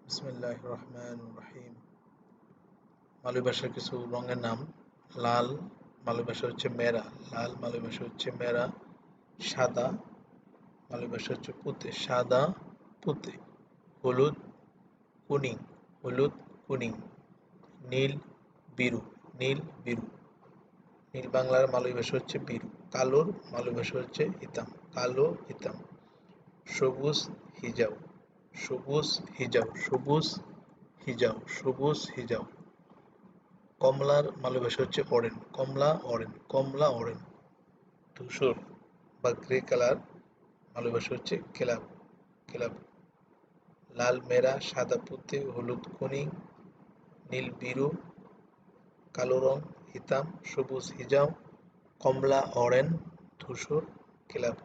বিসমিল্লাহির রহমানির রহিম। মালয় ভাষার কিছু রঙের নাম। লাল মালয় ভাষা হচ্ছে মেরা। লাল মালয় ভাষা হচ্ছে মেরা। সাদা মালয় ভাষা হচ্ছে পুতে। সাদা পুতে। হলুদ কুনিং। হলুদ কুনিং। নীল বিরু। নীল বিরু। নীল বাংলার মালয় ভাষা হচ্ছে বিরু। কালোর মালয় ভাষা হচ্ছে হিতাম। কালো হিতাম। সবুজ হিজাও। সবুজ হিজাও। সবুজ হিজাও। সবুজ হিজাও। কমলার মালয় ভাষা হচ্ছে অরেঞ্জ। কমলা অরেঞ্জ। কমলা অরেঞ্জ। ধূসর বা গ্রে কালার মালয় ভাষা হচ্ছে কেলাব। কেলাব। লাল মেরা, সাদা পুঁতে, হলুদ কনি, নীল বিরু, কালো রং হিতাম, সবুজ হিজাও, কমলা অরেঞ্জ, ধূসর কেলাব।